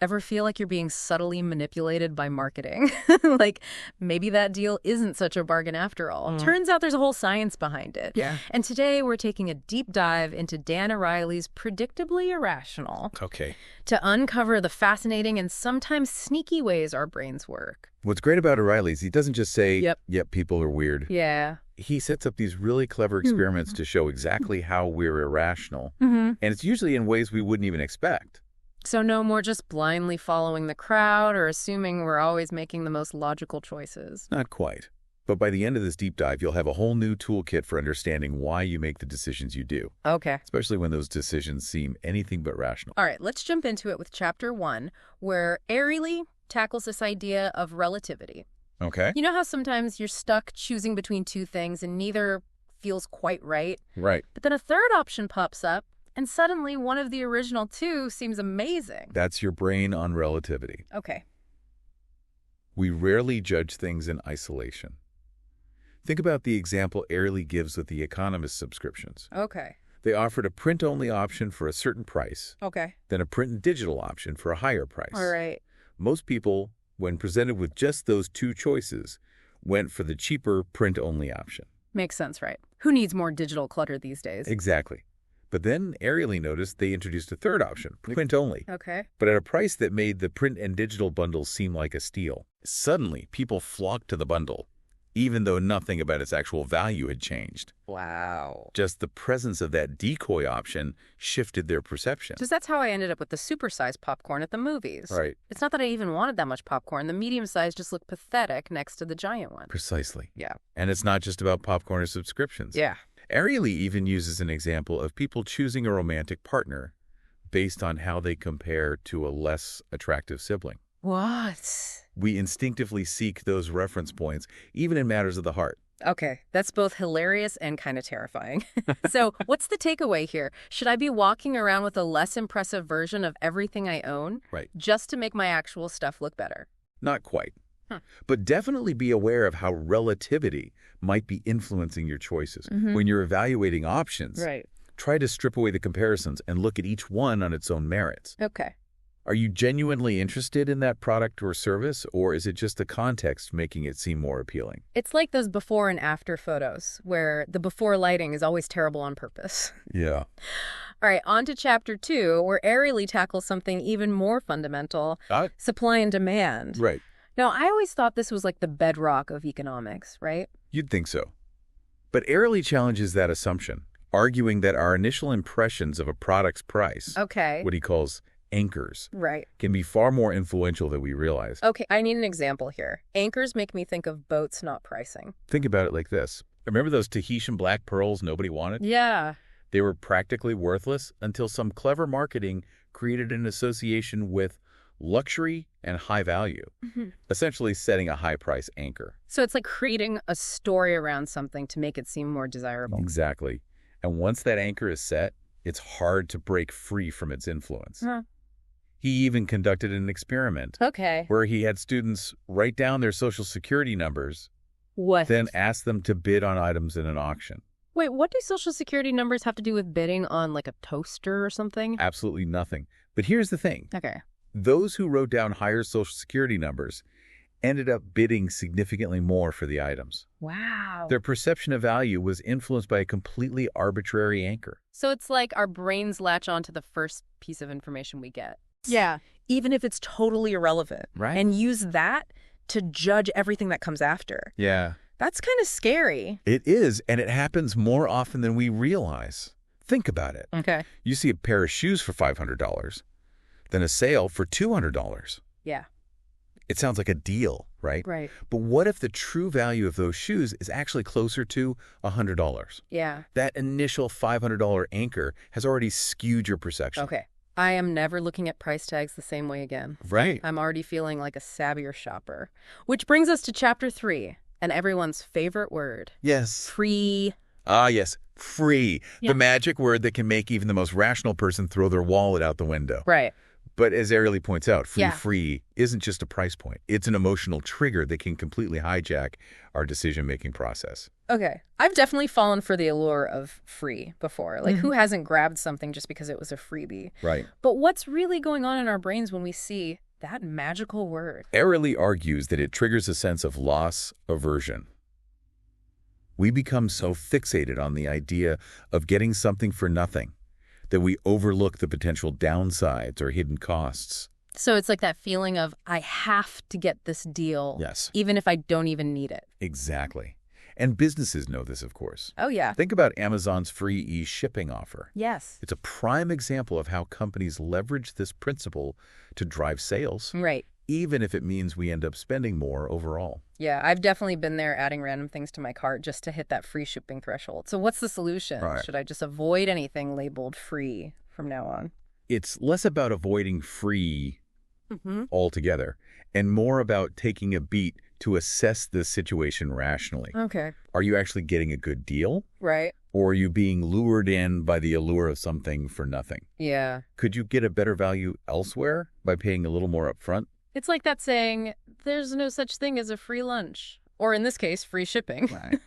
Ever feel like you're being subtly manipulated by marketing? Like, maybe that deal isn't such a bargain after all. Turns out there's a whole science behind it. Yeah. And today we're taking a deep dive into Dan Ariely's Predictably Irrational. Okay. To uncover the fascinating and sometimes sneaky ways our brains work. What's great about Ariely is he doesn't just say, Yep, people are weird. Yeah. He sets up these really clever experiments to show exactly how we're irrational. And it's usually in ways we wouldn't even expect. So no more just blindly following the crowd or assuming we're always making the most logical choices. Not quite. But by the end of this deep dive, you'll have a whole new toolkit for understanding why you make the decisions you do. Okay. Especially when those decisions seem anything but rational. All right, let's jump into it with Chapter 1, where Ariely tackles this idea of relativity. Okay. You know how sometimes you're stuck choosing between two things and neither feels quite right? Right. But then a third option pops up, and suddenly one of the original two seems amazing. That's your brain on relativity. Okay. We rarely judge things in isolation. Think about the example Ariely gives with the Economist subscriptions. Okay. They offered a print-only option for a certain price, Okay. then a print and digital option for a higher price. All right. Most people, when presented with just those two choices, went for the cheaper print-only option. Makes sense, right? Who needs more digital clutter these days? Exactly. But then Ariely noticed they introduced a third option, print-only, Okay. but at a price that made the print and digital bundles seem like a steal. Suddenly, people flocked to the bundle, even though nothing about its actual value had changed. Wow. Just the presence of that decoy option shifted their perception. Because that's how I ended up with the supersized popcorn at the movies. Right. It's not that I even wanted that much popcorn. The medium size just looked pathetic next to the giant one. Precisely. Yeah. And it's not just about popcorn or subscriptions. Yeah. Ariely even uses an example of people choosing a romantic partner based on how they compare to a less attractive sibling. What? We instinctively seek those reference points, even in matters of the heart. Okay, that's both hilarious and kind of terrifying. So what's the takeaway here? Should I be walking around with a less impressive version of everything I own? Right. Just to make my actual stuff look better? Not quite. But definitely be aware of how relativity might be influencing your choices. When you're evaluating options, Right. try to strip away the comparisons and look at each one on its own merits. Okay. Are you genuinely interested in that product or service, or is it just the context making it seem more appealing? It's like those before and after photos, where the before lighting is always terrible on purpose. Yeah. All right, on to Chapter 2, where Ariely tackles something even more fundamental, supply and demand. Right. Now, I always thought this was like the bedrock of economics, right? You'd think so. But Ariely challenges that assumption, arguing that our initial impressions of a product's price, Okay. what he calls anchors, Right. can be far more influential than we realize. Okay, I need an example here. Anchors make me think of boats, not pricing. Think about it like this. Remember those Tahitian black pearls nobody wanted? Yeah. They were practically worthless until some clever marketing created an association with luxury and high value, essentially setting a high price anchor. So it's like creating a story around something to make it seem more desirable. Exactly. And once that anchor is set, it's hard to break free from its influence. He even conducted an experiment Okay. where he had students write down their social security numbers, What? then ask them to bid on items in an auction. Wait, what do social security numbers have to do with bidding on like a toaster or something? Absolutely nothing. But here's the thing. Okay. Those who wrote down higher social security numbers ended up bidding significantly more for the items. Wow. Their perception of value was influenced by a completely arbitrary anchor. So it's like our brains latch on to the first piece of information we get. Yeah. Even if it's totally irrelevant. Right. And use that to judge everything that comes after. Yeah. That's kind of scary. It is, and it happens more often than we realize. Think about it. Okay. You see a pair of shoes for $500, then a sale for $200. Yeah. It sounds like a deal, right? Right. But what if the true value of those shoes is actually closer to $100? Yeah. That initial $500 anchor has already skewed your perception. Okay. I am never looking at price tags the same way again. Right. I'm already feeling like a savvier shopper. Which brings us to Chapter 3, and everyone's favorite word. Yes. Free. Ah, yes. Free. Yeah. The magic word that can make even the most rational person throw their wallet out the window. Right. But as Ariely points out, Yeah. free isn't just a price point. It's an emotional trigger that can completely hijack our decision-making process. Okay. I've definitely fallen for the allure of free before. Like, who hasn't grabbed something just because it was a freebie? Right. But what's really going on in our brains when we see that magical word? Ariely argues that it triggers a sense of loss aversion. We become so fixated on the idea of getting something for nothing that we overlook the potential downsides or hidden costs. So it's like that feeling of, I have to get this deal, Yes. even if I don't even need it. Exactly. And businesses know this, of course. Oh, yeah. Think about Amazon's free e-shipping offer. Yes. It's a prime example of how companies leverage this principle to drive sales, Right. even if it means we end up spending more overall. Yeah, I've definitely been there adding random things to my cart just to hit that free shipping threshold. So what's the solution? Right. Should I just avoid anything labeled free from now on? It's less about avoiding free altogether and more about taking a beat to assess the situation rationally. Okay. Are you actually getting a good deal? Right. Or are you being lured in by the allure of something for nothing? Yeah. Could you get a better value elsewhere by paying a little more upfront? It's like that saying, there's no such thing as a free lunch. Or in this case, free shipping. Right.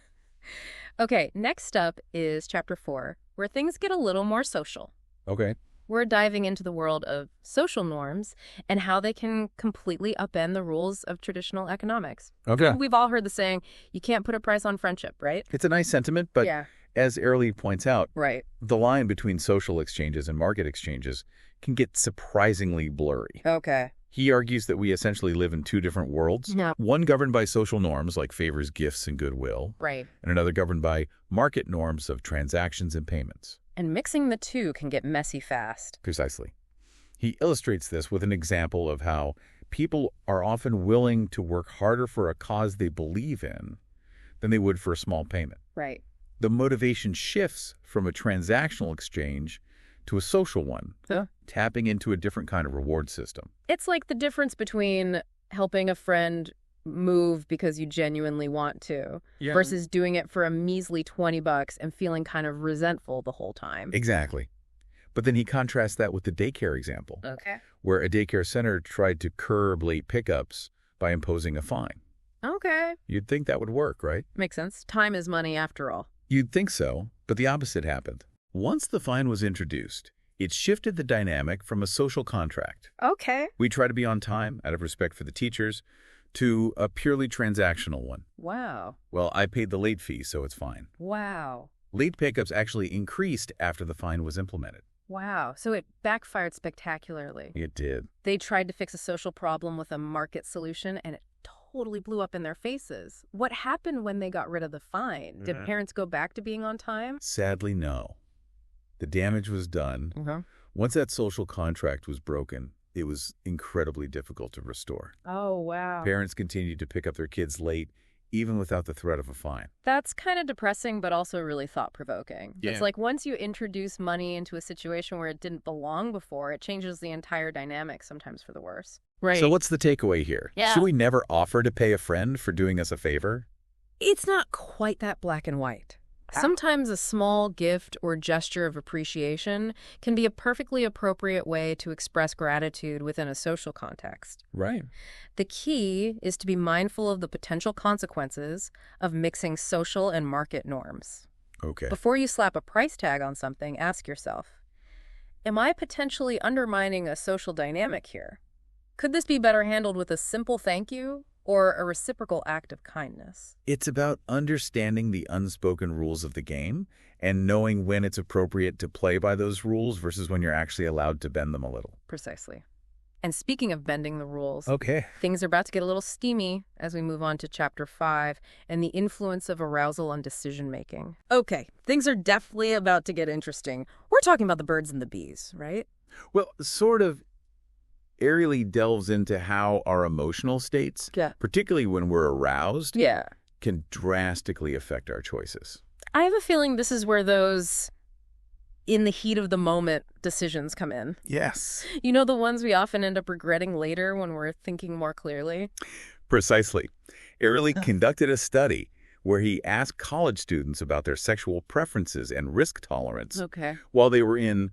Okay, next up is chapter 4, where things get a little more social. Okay. We're diving into the world of social norms and how they can completely upend the rules of traditional economics. Okay. We've all heard the saying, you can't put a price on friendship, right? It's a nice sentiment, but Yeah. as Ariely points out, Right. the line between social exchanges and market exchanges can get surprisingly blurry. Okay. He argues that we essentially live in two different worlds, Yeah. one governed by social norms like favors, gifts, and goodwill, Right. and another governed by market norms of transactions and payments. And mixing the two can get messy fast. Precisely. He illustrates this with an example of how people are often willing to work harder for a cause they believe in than they would for a small payment. Right. The motivation shifts from a transactional exchange to a social one, tapping into a different kind of reward system. It's like the difference between helping a friend move because you genuinely want to versus doing it for a measly $20 and feeling kind of resentful the whole time. Exactly. But then he contrasts that with the daycare example, Okay. where a daycare center tried to curb late pickups by imposing a fine. Okay. You'd think that would work, right? Makes sense. Time is money after all. You'd think so, but the opposite happened. Once the fine was introduced, it shifted the dynamic from a social contract. Okay. We try to be on time out of respect for the teachers to a purely transactional one. Wow. Well, I paid the late fee, so it's fine. Wow. Late pickups actually increased after the fine was implemented. Wow. So it backfired spectacularly. It did. They tried to fix a social problem with a market solution, and it totally blew up in their faces. What happened when they got rid of the fine? Did parents go back to being on time? Sadly, no. The damage was done. Once that social contract was broken, it was incredibly difficult to restore. Oh, wow. Parents continued to pick up their kids late, even without the threat of a fine. That's kind of depressing, but also really thought-provoking. Yeah. It's like once you introduce money into a situation where it didn't belong before, it changes the entire dynamic, sometimes for the worse. Right. So what's the takeaway here? Yeah. Should we never offer to pay a friend for doing us a favor? It's not quite that black and white. Sometimes a small gift or gesture of appreciation can be a perfectly appropriate way to express gratitude within a social context. Right. The key is to be mindful of the potential consequences of mixing social and market norms. Okay. Before you slap a price tag on something, ask yourself, am I potentially undermining a social dynamic here? Could this be better handled with a simple thank you or a reciprocal act of kindness? It's about understanding the unspoken rules of the game and knowing when it's appropriate to play by those rules versus when you're actually allowed to bend them a little. Precisely. And speaking of bending the rules, Okay. things are about to get a little steamy as we move on to Chapter 5 and the influence of arousal on decision-making. Okay, things are definitely about to get interesting. We're talking about the birds and the bees, right? Well, sort of. Ariely delves into how our emotional states, Yeah. particularly when we're aroused, Yeah. can drastically affect our choices. I have a feeling this is where those in the heat of the moment decisions come in. Yes. You know, the ones we often end up regretting later when we're thinking more clearly? Precisely. Ariely conducted a study where he asked college students about their sexual preferences and risk tolerance Okay. while they were in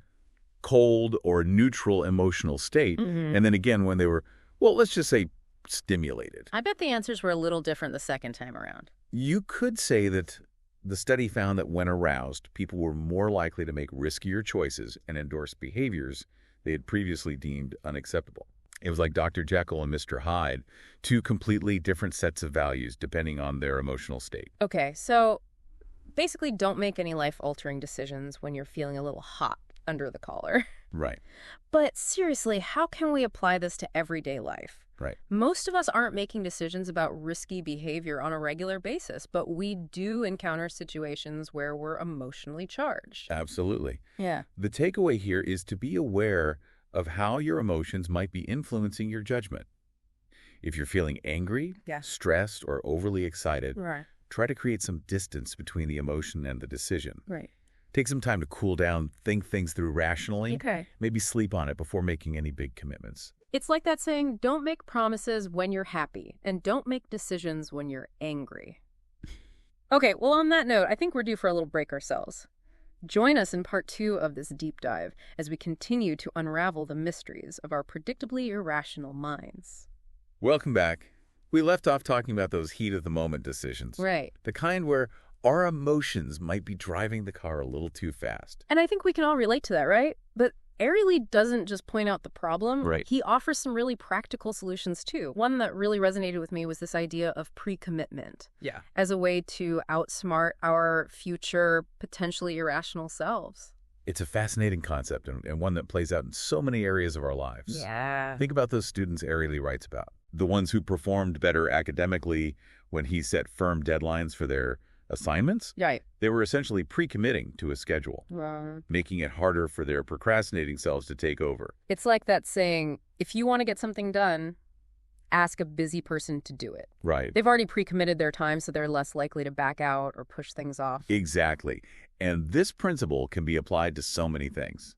cold or neutral emotional state, and then again when they were, well, let's just say stimulated. I bet the answers were a little different the second time around. You could say that the study found that when aroused, people were more likely to make riskier choices and endorse behaviors they had previously deemed unacceptable. It was like Dr. Jekyll and Mr. Hyde, two completely different sets of values depending on their emotional state. Okay, so basically don't make any life-altering decisions when you're feeling a little hot under the collar. Right. But seriously, how can we apply this to everyday life? Right. Most of us aren't making decisions about risky behavior on a regular basis, but we do encounter situations where we're emotionally charged. Absolutely. Yeah. The takeaway here is to be aware of how your emotions might be influencing your judgment. If you're feeling angry, stressed, or overly excited, try to create some distance between the emotion and the decision. Right. Take some time to cool down, think things through rationally. Okay. Maybe sleep on it before making any big commitments. It's like that saying, don't make promises when you're happy, and don't make decisions when you're angry. Okay, well, on that note, I think we're due for a little break ourselves. Join us in part 2 of this deep dive as we continue to unravel the mysteries of our predictably irrational minds. Welcome back. We left off talking about those heat-of-the-moment decisions. Right. The kind where our emotions might be driving the car a little too fast. And I think we can all relate to that, right? But Ariely doesn't just point out the problem. Right. He offers some really practical solutions, too. One that really resonated with me was this idea of pre-commitment. Yeah. As a way to outsmart our future, potentially irrational selves. It's a fascinating concept and one that plays out in so many areas of our lives. Yeah. Think about those students Ariely writes about. The ones who performed better academically when he set firm deadlines for their assignments. Right. They were essentially pre-committing to a schedule, making it harder for their procrastinating selves to take over. It's like that saying, if you want to get something done, ask a busy person to do it. Right. They've already pre-committed their time, so they're less likely to back out or push things off. Exactly. And this principle can be applied to so many things.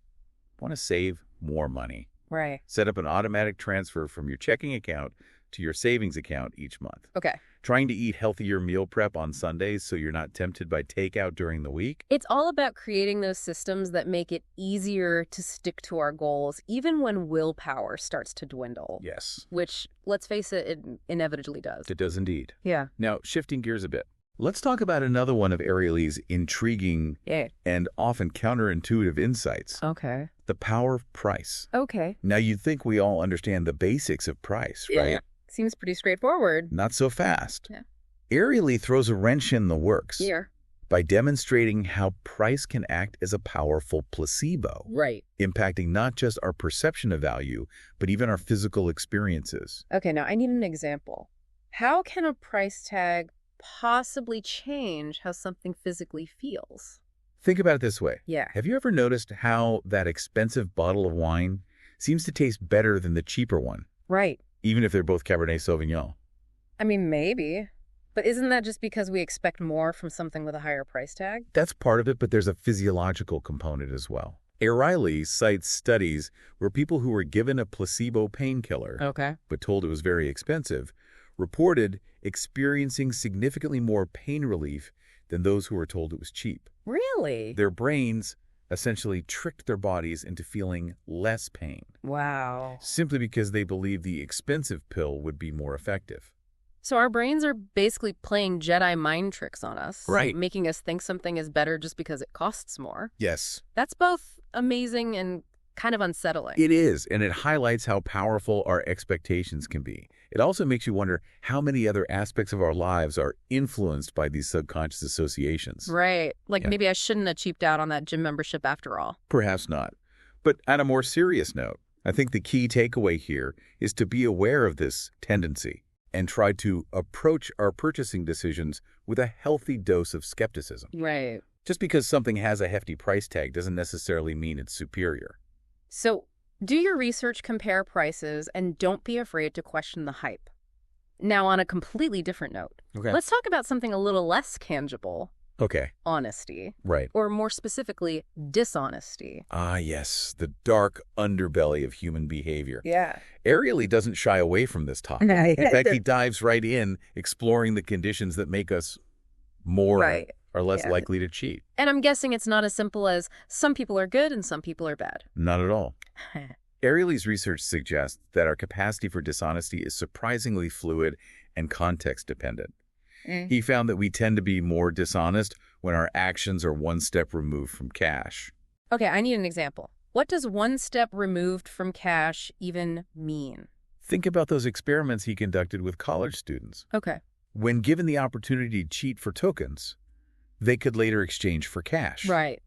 Want to save more money? Right. Set up an automatic transfer from your checking account to your savings account each month. Okay. Trying to eat healthier meal prep on Sundays so you're not tempted by takeout during the week. It's all about creating those systems that make it easier to stick to our goals, even when willpower starts to dwindle. Yes. Which, let's face it, it inevitably does. It does indeed. Yeah. Now, shifting gears a bit. Let's talk about another one of Ariely's intriguing and often counterintuitive insights. Okay. The power of price. Okay. Now, you'd think we all understand the basics of price, right? Yeah. Seems pretty straightforward. Not so fast. Yeah. Ariely throws a wrench in the works by demonstrating how price can act as a powerful placebo. Right. Impacting not just our perception of value, but even our physical experiences. Okay, now I need an example. How can a price tag possibly change how something physically feels? Think about it this way. Yeah. Have you ever noticed how that expensive bottle of wine seems to taste better than the cheaper one? Right. Even if they're both Cabernet Sauvignon. I mean, maybe. But isn't that just because we expect more from something with a higher price tag? That's part of it, but there's a physiological component as well. Ariely cites studies where people who were given a placebo painkiller, but told it was very expensive, reported experiencing significantly more pain relief than those who were told it was cheap. Really? Their brains essentially tricked their bodies into feeling less pain. Wow. Simply because they believed the expensive pill would be more effective. So our brains are basically playing Jedi mind tricks on us. Right. Making us think something is better just because it costs more. Yes. That's both amazing and kind of unsettling. It is, and it highlights how powerful our expectations can be. It also makes you wonder how many other aspects of our lives are influenced by these subconscious associations. Right. Like maybe I shouldn't have cheaped out on that gym membership after all. Perhaps not. But on a more serious note, I think the key takeaway here is to be aware of this tendency and try to approach our purchasing decisions with a healthy dose of skepticism. Right. Just because something has a hefty price tag doesn't necessarily mean it's superior. So do your research, compare prices, and don't be afraid to question the hype. Now, on a completely different note, let's talk about something a little less tangible. Honesty. Right. Or more specifically, dishonesty. Ah, yes, the dark underbelly of human behavior. Yeah. Ariely doesn't shy away from this topic. In fact, he dives right in, exploring the conditions that make us more are less Yeah. likely to cheat. And I'm guessing it's not as simple as some people are good and some people are bad. Not at all. Ariely's research suggests that our capacity for dishonesty is surprisingly fluid and context-dependent. He found that we tend to be more dishonest when our actions are one step removed from cash. Okay, I need an example. What does one step removed from cash even mean? Think about those experiments he conducted with college students. Okay. When given the opportunity to cheat for tokens, they could later exchange for cash. Right.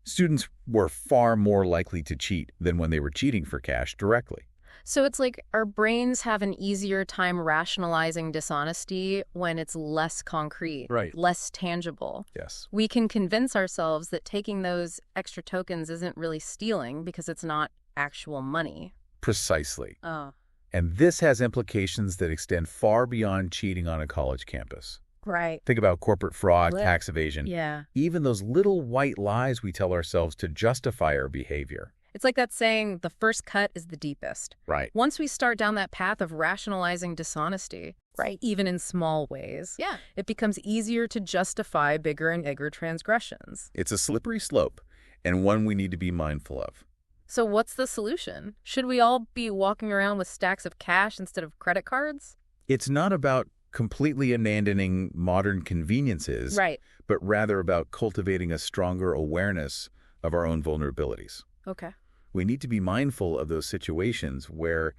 Students were far more likely to cheat than when they were cheating for cash directly. So it's like our brains have an easier time rationalizing dishonesty when it's less concrete, Right. less tangible. Yes. We can convince ourselves that taking those extra tokens isn't really stealing because it's not actual money. Precisely. Oh, And this has implications that extend far beyond cheating on a college campus. right. Think about corporate fraud, Blech. tax evasion, Yeah. even those little white lies we tell ourselves to justify our behavior. It's like that saying, the first cut is the deepest. Right. Once we start down that path of rationalizing dishonesty, right, even in small ways, Yeah. it becomes easier to justify bigger and bigger transgressions. It's a slippery slope, and one we need to be mindful of. So what's the solution? Should we all be walking around with stacks of cash instead of credit cards? It's not about completely abandoning modern conveniences, Right. but rather about cultivating a stronger awareness of our own vulnerabilities. Okay. We need to be mindful of those situations where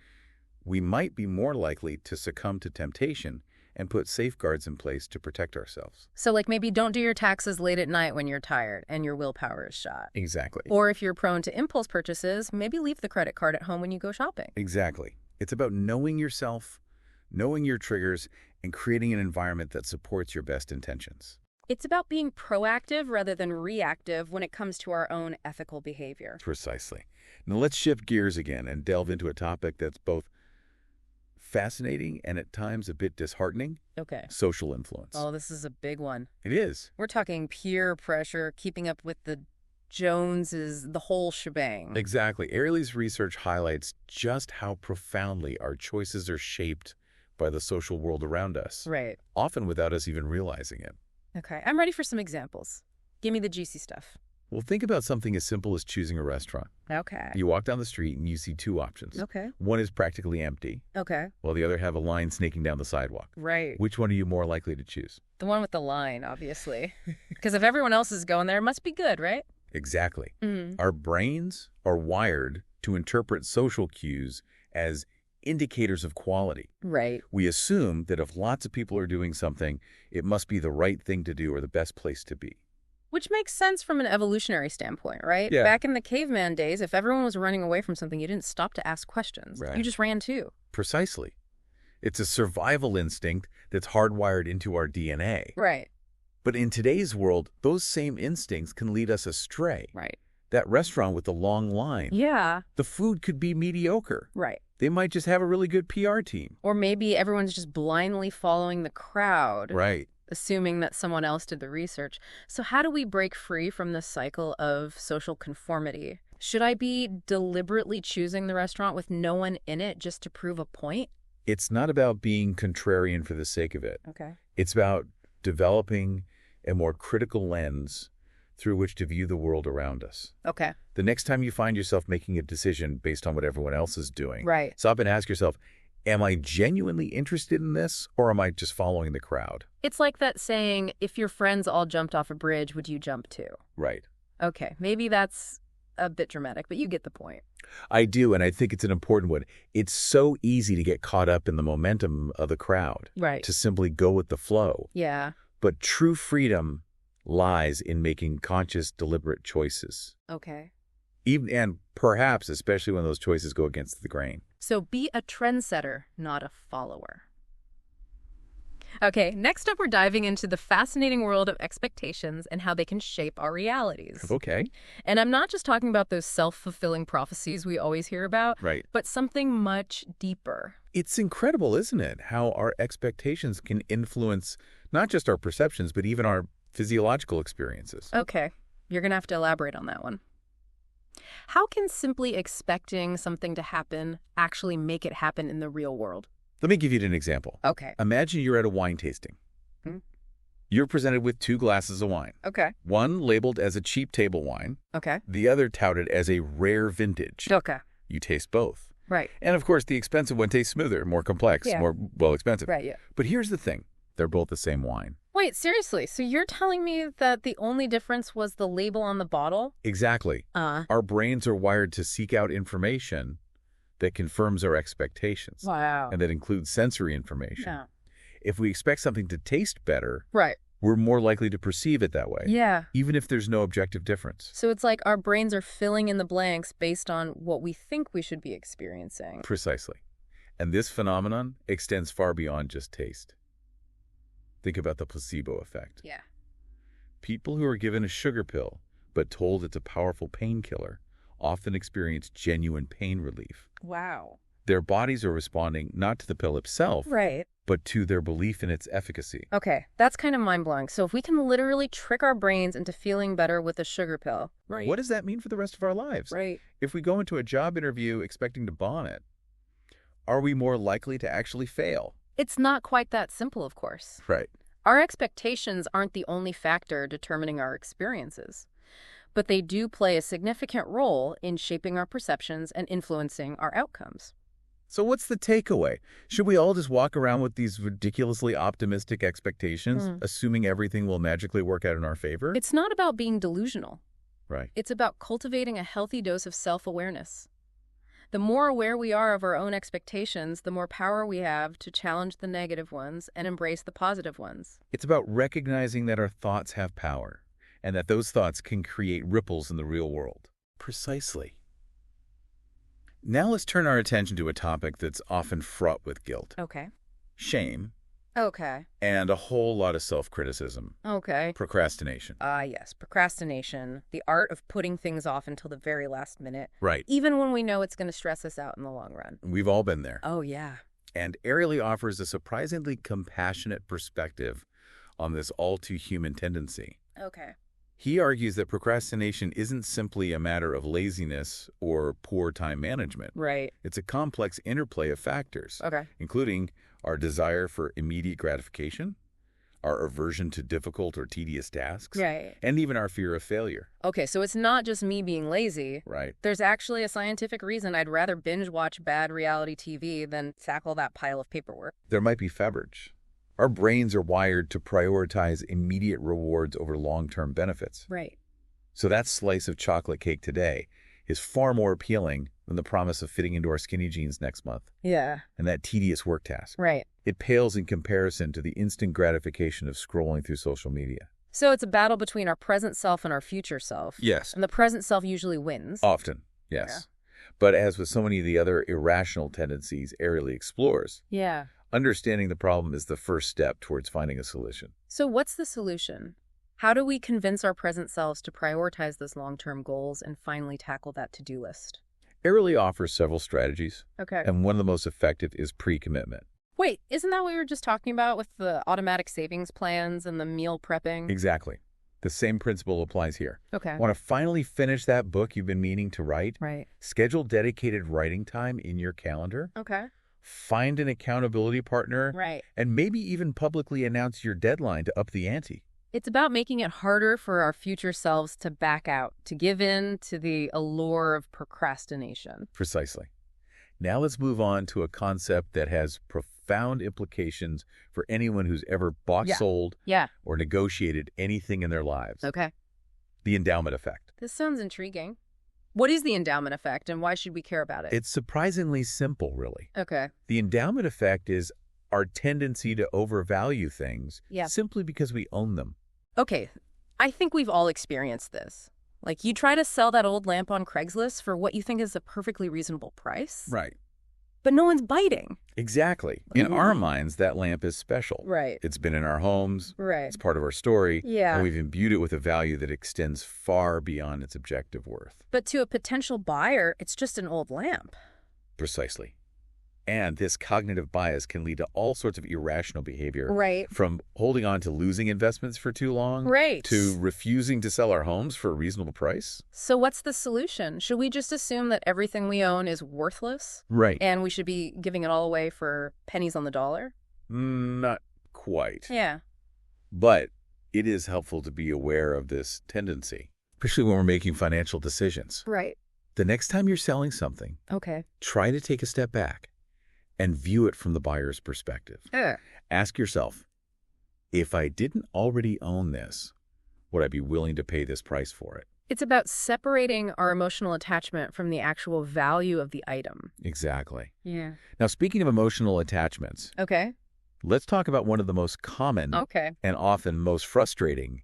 we might be more likely to succumb to temptation and put safeguards in place to protect ourselves. So like maybe don't do your taxes late at night when you're tired and your willpower is shot. Exactly. Or if you're prone to impulse purchases, maybe leave the credit card at home when you go shopping. Exactly. It's about knowing yourself, knowing your triggers, and creating an environment that supports your best intentions. It's about being proactive rather than reactive when it comes to our own ethical behavior. Precisely. Now let's shift gears again and delve into a topic that's both fascinating and at times a bit disheartening: Okay. social influence. Oh, this is a big one. It is. We're talking peer pressure, keeping up with the Joneses, the whole shebang. Exactly. Ariely's research highlights just how profoundly our choices are shaped by the social world around us, Right. often without us even realizing it. Okay. I'm ready for some examples. Give me the juicy stuff. Well, think about something as simple as choosing a restaurant. Okay. You walk down the street and you see two options. Okay. One is practically empty, Okay. while the other have a line snaking down the sidewalk. Right. Which one are you more likely to choose? The one with the line, obviously. Because if everyone else is going there, it must be good, right? Exactly. Mm. Our brains are wired to interpret social cues as indicators of quality. Right. We assume that if lots of people are doing something, it must be the right thing to do or the best place to be. Which makes sense from an evolutionary standpoint, right? Yeah. Back in the caveman days, if everyone was running away from something, you didn't stop to ask questions. Right. You just ran too. Precisely. It's a survival instinct that's hardwired into our DNA. Right. But in today's world, those same instincts can lead us astray. Right. That restaurant with the long line, Yeah. the food could be mediocre. Right. They might just have a really good PR team. Or maybe everyone's just blindly following the crowd, Right. assuming that someone else did the research. So how do we break free from this cycle of social conformity? Should I be deliberately choosing the restaurant with no one in it just to prove a point? It's not about being contrarian for the sake of it. Okay. It's about developing a more critical lens through which to view the world around us. Okay. The next time you find yourself making a decision based on what everyone else is doing, Right. stop and ask yourself, am I genuinely interested in this, or am I just following the crowd? It's like that saying, if your friends all jumped off a bridge, would you jump too? Right. Okay, maybe that's a bit dramatic, but you get the point. I do, and I think it's an important one. It's so easy to get caught up in the momentum of the crowd, Right. to simply go with the flow. Yeah. But true freedom lies in making conscious, deliberate choices. Okay. Even and perhaps especially when those choices go against the grain. So be a trendsetter, not a follower. Okay, next up we're diving into the fascinating world of expectations and how they can shape our realities. Okay. And I'm not just talking about those self-fulfilling prophecies we always hear about, Right. but something much deeper. It's incredible, isn't it, how our expectations can influence not just our perceptions, but even our physiological experiences. Okay, you're going to have to elaborate on that one. How can simply expecting something to happen actually make it happen in the real world? Let me give you an example. Okay. Imagine you're at a wine tasting. Hmm. You're presented with 2 glasses of wine. Okay. One labeled as a cheap table wine, Okay. the other touted as a rare vintage. Okay. You taste both. Right. And of course, the expensive one tastes smoother, more complex, Yeah. more, well, expensive. Right, yeah. But here's the thing. They're both the same wine. Wait, seriously? So you're telling me that the only difference was the label on the bottle? Exactly. Our brains are wired to seek out information that confirms our expectations. Wow. And that includes sensory information. Yeah. If we expect something to taste better, Right. we're more likely to perceive it that way. Yeah. Even if there's no objective difference. So it's like our brains are filling in the blanks based on what we think we should be experiencing. Precisely. And this phenomenon extends far beyond just taste. Think about the placebo effect. Yeah. People who are given a sugar pill but told it's a powerful painkiller often experience genuine pain relief. Wow. Their bodies are responding not to the pill itself, Right. but to their belief in its efficacy. Okay, that's kind of mind-blowing. So if we can literally trick our brains into feeling better with a sugar pill. Right. What does that mean for the rest of our lives? Right. If we go into a job interview expecting to bomb it, are we more likely to actually fail? It's not quite that simple, of course. Right. Our expectations aren't the only factor determining our experiences, but they do play a significant role in shaping our perceptions and influencing our outcomes. So what's the takeaway? Should we all just walk around with these ridiculously optimistic expectations, assuming everything will magically work out in our favor? It's not about being delusional. Right. It's about cultivating a healthy dose of self-awareness. The more aware we are of our own expectations, the more power we have to challenge the negative ones and embrace the positive ones. It's about recognizing that our thoughts have power, and that those thoughts can create ripples in the real world. Precisely. Now let's turn our attention to a topic that's often fraught with guilt. Okay. Shame, Okay. and a whole lot of self-criticism. Okay. Procrastination. Yes. Procrastination, the art of putting things off until the very last minute, Right. even when we know it's going to stress us out in the long run. We've all been there. Oh, yeah. And Ariely offers a surprisingly compassionate perspective on this all-too-human tendency. Okay. He argues that procrastination isn't simply a matter of laziness or poor time management. Right. It's a complex interplay of factors, Okay. including our desire for immediate gratification, our aversion to difficult or tedious tasks, Right. and even our fear of failure. Okay, so it's not just me being lazy. Right. There's actually a scientific reason I'd rather binge watch bad reality TV than tackle that pile of paperwork. There might be fabric. Our brains are wired to prioritize immediate rewards over long-term benefits. Right. So that slice of chocolate cake today is far more appealing than the promise of fitting into our skinny jeans next month Yeah. and that tedious work task. Right. It pales in comparison to the instant gratification of scrolling through social media. So it's a battle between our present self and our future self. Yes. And the present self usually wins. Often, yes. But as with so many of the other irrational tendencies Ariely explores, Yeah. understanding the problem is the first step towards finding a solution. So what's the solution? How do we convince our present selves to prioritize those long-term goals and finally tackle that to-do list? Ariely offers several strategies, Okay. and one of the most effective is pre-commitment. Wait, isn't that what we were just talking about with the automatic savings plans and the meal prepping? Exactly. The same principle applies here. Okay. Want to finally finish that book you've been meaning to write? Right. Schedule dedicated writing time in your calendar. Okay. Find an accountability partner. Right. And maybe even publicly announce your deadline to up the ante. It's about making it harder for our future selves to back out, to give in to the allure of procrastination. Precisely. Now let's move on to a concept that has profound implications for anyone who's ever bought, sold, Yeah. or negotiated anything in their lives. Okay. The endowment effect. This sounds intriguing. What is the endowment effect and why should we care about it? It's surprisingly simple, really. Okay. The endowment effect is our tendency to overvalue things simply because we own them. Okay. I think we've all experienced this. Like, you try to sell that old lamp on Craigslist for what you think is a perfectly reasonable price. Right. But no one's biting. Exactly. In our minds, that lamp is special. Right. It's been in our homes. Right. It's part of our story. Yeah. And we've imbued it with a value that extends far beyond its objective worth. But to a potential buyer, it's just an old lamp. Precisely. And this cognitive bias can lead to all sorts of irrational behavior. Right. From holding on to losing investments for too long. Right. To refusing to sell our homes for a reasonable price. So what's the solution? Should we just assume that everything we own is worthless? Right. And we should be giving it all away for pennies on the dollar? Not quite. Yeah. But it is helpful to be aware of this tendency, especially when we're making financial decisions. Right. The next time you're selling something, Okay. try to take a step back and view it from the buyer's perspective. Ask yourself, if I didn't already own this, would I be willing to pay this price for it? It's about separating our emotional attachment from the actual value of the item. Exactly. Yeah. Now, speaking of emotional attachments, Okay. let's talk about one of the most common and often most frustrating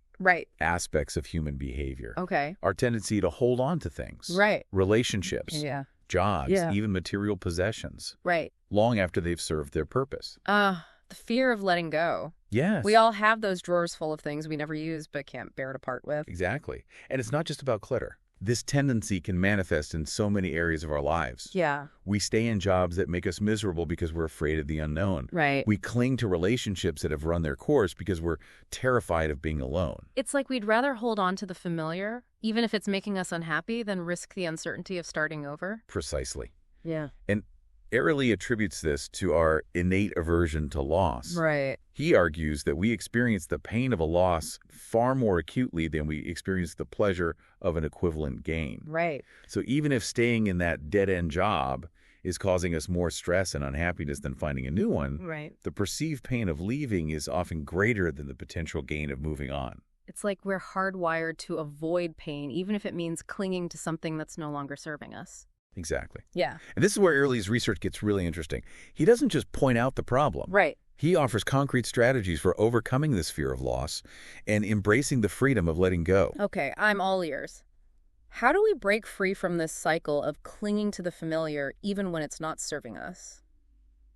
aspects of human behavior. Okay. Our tendency to hold on to things. Right. Relationships. Yeah. Jobs, even material possessions. Right. Long after they've served their purpose. The fear of letting go. Yes. We all have those drawers full of things we never use but can't bear to part with. Exactly. And it's not just about clutter. This tendency can manifest in so many areas of our lives. Yeah. We stay in jobs that make us miserable because we're afraid of the unknown. Right. We cling to relationships that have run their course because we're terrified of being alone. It's like we'd rather hold on to the familiar, even if it's making us unhappy, than risk the uncertainty of starting over. Precisely. Yeah. And Ariely attributes this to our innate aversion to loss. Right. He argues that we experience the pain of a loss far more acutely than we experience the pleasure of an equivalent gain. Right. So even if staying in that dead-end job is causing us more stress and unhappiness than finding a new one, Right. the perceived pain of leaving is often greater than the potential gain of moving on. It's like we're hardwired to avoid pain, even if it means clinging to something that's no longer serving us. Exactly. Yeah. And this is where Ariely's research gets really interesting. He doesn't just point out the problem. Right. He offers concrete strategies for overcoming this fear of loss and embracing the freedom of letting go. Okay, I'm all ears. How do we break free from this cycle of clinging to the familiar even when it's not serving us?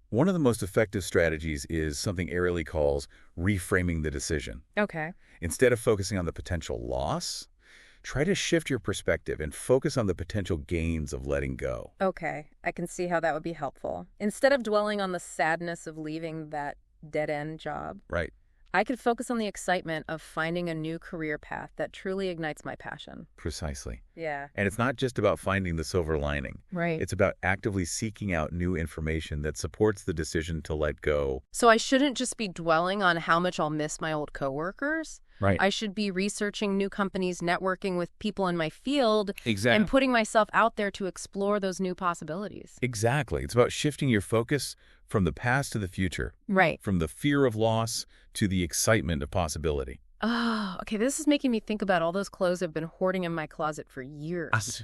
One of the most effective strategies is something Ariely calls reframing the decision. Okay. Instead of focusing on the potential loss, try to shift your perspective and focus on the potential gains of letting go. Okay, I can see how that would be helpful. Instead of dwelling on the sadness of leaving that dead-end job, Right. I could focus on the excitement of finding a new career path that truly ignites my passion. Precisely. Yeah. And it's not just about finding the silver lining. Right. It's about actively seeking out new information that supports the decision to let go. So I shouldn't just be dwelling on how much I'll miss my old coworkers. Right. I should be researching new companies, networking with people in my field, Exactly. and putting myself out there to explore those new possibilities. Exactly. It's about shifting your focus from the past to the future, Right. from the fear of loss to the excitement of possibility. Oh, okay. This is making me think about all those clothes I've been hoarding in my closet for years.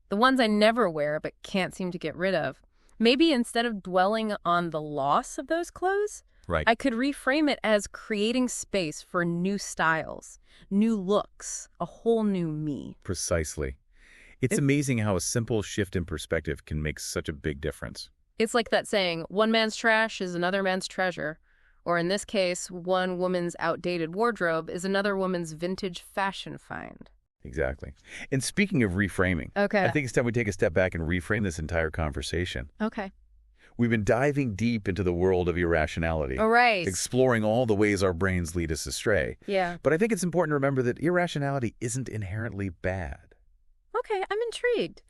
The ones I never wear but can't seem to get rid of. Maybe instead of dwelling on the loss of those clothes, Right. I could reframe it as creating space for new styles, new looks, a whole new me. Precisely. It's amazing how a simple shift in perspective can make such a big difference. It's like that saying, one man's trash is another man's treasure. Or in this case, one woman's outdated wardrobe is another woman's vintage fashion find. Exactly. And speaking of reframing, Okay. I think it's time we take a step back and reframe this entire conversation. Okay. We've been diving deep into the world of irrationality, All right. exploring all the ways our brains lead us astray. Yeah. But I think it's important to remember that irrationality isn't inherently bad. Okay, I'm intrigued.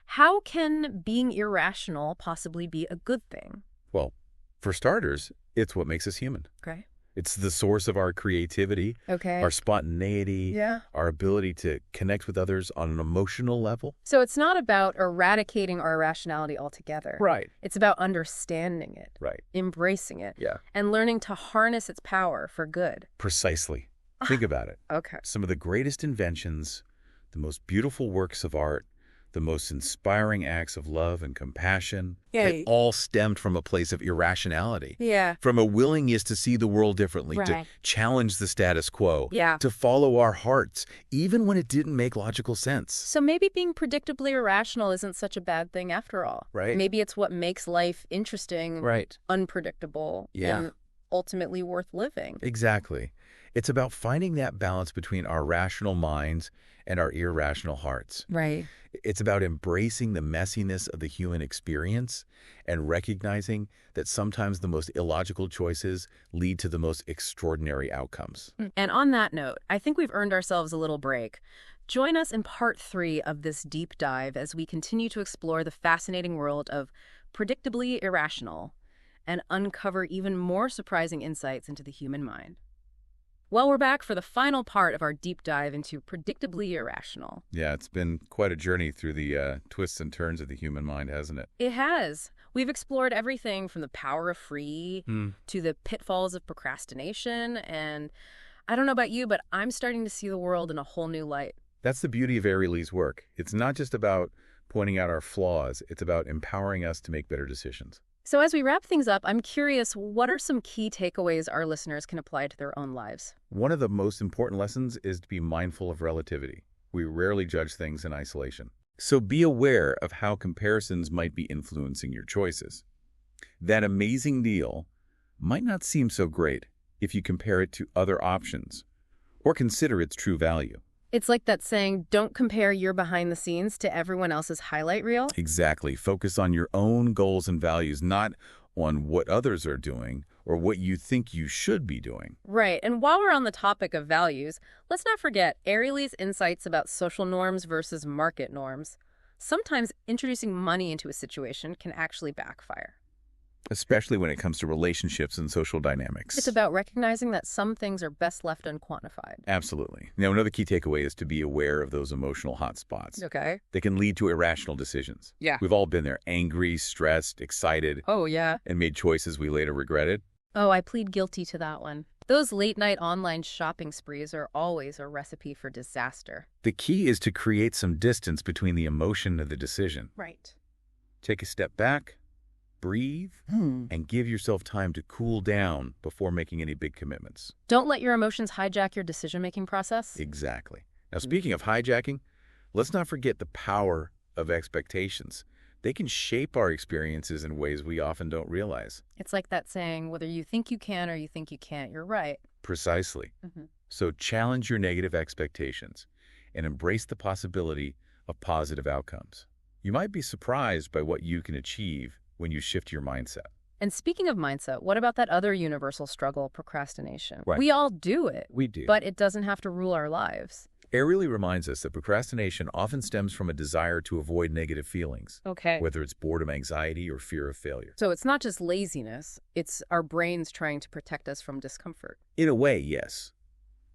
How can being irrational possibly be a good thing? Well, for starters, it's what makes us human. Okay. It's the source of our creativity, Okay. our spontaneity, Yeah. our ability to connect with others on an emotional level. So it's not about eradicating our irrationality altogether. Right. It's about understanding it, Right. embracing it, Yeah. and learning to harness its power for good. Precisely. Think about it. Okay. Some of the greatest inventions, the most beautiful works of art, the most inspiring acts of love and compassion, they all stemmed from a place of irrationality. Yeah. From a willingness to see the world differently, to Right. challenge the status quo, Yeah. to follow our hearts, even when it didn't make logical sense. So maybe being predictably irrational isn't such a bad thing after all. Right. Maybe it's what makes life interesting, Right. unpredictable, and ultimately worth living. Exactly. It's about finding that balance between our rational minds and our irrational hearts. Right. It's about embracing the messiness of the human experience and recognizing that sometimes the most illogical choices lead to the most extraordinary outcomes. And on that note, I think we've earned ourselves a little break. Join us in part 3 of this deep dive as we continue to explore the fascinating world of predictably irrational and uncover even more surprising insights into the human mind. Well, we're back for the final part of our deep dive into Predictably Irrational. Yeah, it's been quite a journey through the twists and turns of the human mind, hasn't it? It has. We've explored everything from the power of free to the pitfalls of procrastination, and I don't know about you, but I'm starting to see the world in a whole new light. That's the beauty of Ariely's work. It's not just about pointing out our flaws, it's about empowering us to make better decisions. So as we wrap things up, I'm curious, what are some key takeaways our listeners can apply to their own lives? One of the most important lessons is to be mindful of relativity. We rarely judge things in isolation. So be aware of how comparisons might be influencing your choices. That amazing deal might not seem so great if you compare it to other options or consider its true value. It's like that saying, don't compare your behind the scenes to everyone else's highlight reel. Exactly. Focus on your own goals and values, not on what others are doing or what you think you should be doing. Right. And while we're on the topic of values, let's not forget Ariely's insights about social norms versus market norms. Sometimes introducing money into a situation can actually backfire. Especially when it comes to relationships and social dynamics. It's about recognizing that some things are best left unquantified. Absolutely. Now, another key takeaway is to be aware of those emotional hotspots. Okay. They can lead to irrational decisions. Yeah. We've all been there, angry, stressed, excited, Oh, yeah. and made choices we later regretted. Oh, I plead guilty to that one. Those late-night online shopping sprees are always a recipe for disaster. The key is to create some distance between the emotion and the decision. Right. Take a step back, breathe, and give yourself time to cool down before making any big commitments. Don't let your emotions hijack your decision-making process. Exactly. Now, speaking of hijacking, let's not forget the power of expectations. They can shape our experiences in ways we often don't realize. It's like that saying, whether you think you can or you think you can't, you're right. Precisely. So challenge your negative expectations and embrace the possibility of positive outcomes. You might be surprised by what you can achieve when you shift your mindset. And speaking of mindset, what about that other universal struggle, procrastination? Right. We all do it. We do. But it doesn't have to rule our lives. Ariely reminds us that procrastination often stems from a desire to avoid negative feelings, Okay. whether it's boredom, anxiety, or fear of failure. So it's not just laziness, it's our brains trying to protect us from discomfort. In a way, yes.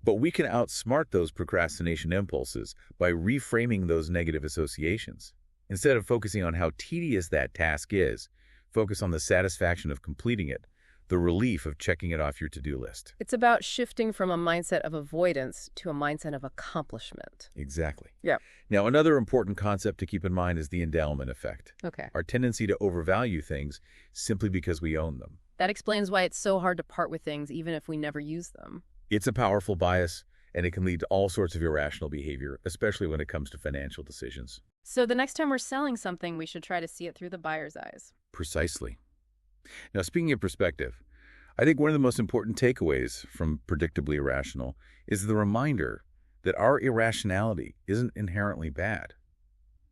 But we can outsmart those procrastination impulses by reframing those negative associations. Instead of focusing on how tedious that task is, focus on the satisfaction of completing it, the relief of checking it off your to-do list. It's about shifting from a mindset of avoidance to a mindset of accomplishment. Exactly. Yeah. Now, another important concept to keep in mind is the endowment effect. Okay. Our tendency to overvalue things simply because we own them. That explains why it's so hard to part with things even if we never use them. It's a powerful bias, and it can lead to all sorts of irrational behavior, especially when it comes to financial decisions. So the next time we're selling something, we should try to see it through the buyer's eyes. Precisely. Now, speaking of perspective, I think one of the most important takeaways from Predictably Irrational is the reminder that our irrationality isn't inherently bad.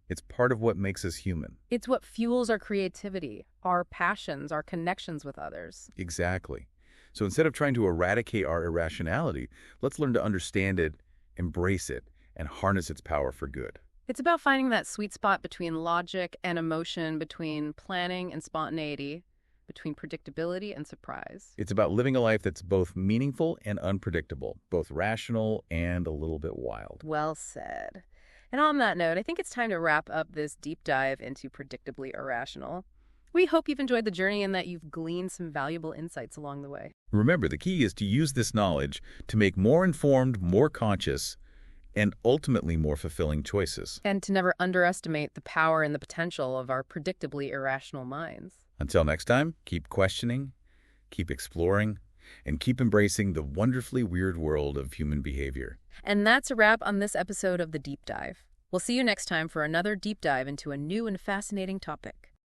It's part of what makes us human. It's what fuels our creativity, our passions, our connections with others. Exactly. So instead of trying to eradicate our irrationality, let's learn to understand it, embrace it, and harness its power for good. It's about finding that sweet spot between logic and emotion, between planning and spontaneity, between predictability and surprise. It's about living a life that's both meaningful and unpredictable, both rational and a little bit wild. Well said. And on that note, I think it's time to wrap up this deep dive into Predictably Irrational. We hope you've enjoyed the journey and that you've gleaned some valuable insights along the way. Remember, the key is to use this knowledge to make more informed, more conscious, and ultimately more fulfilling choices. And to never underestimate the power and the potential of our predictably irrational minds. Until next time, keep questioning, keep exploring, and keep embracing the wonderfully weird world of human behavior. And that's a wrap on this episode of The Deep Dive. We'll see you next time for another deep dive into a new and fascinating topic.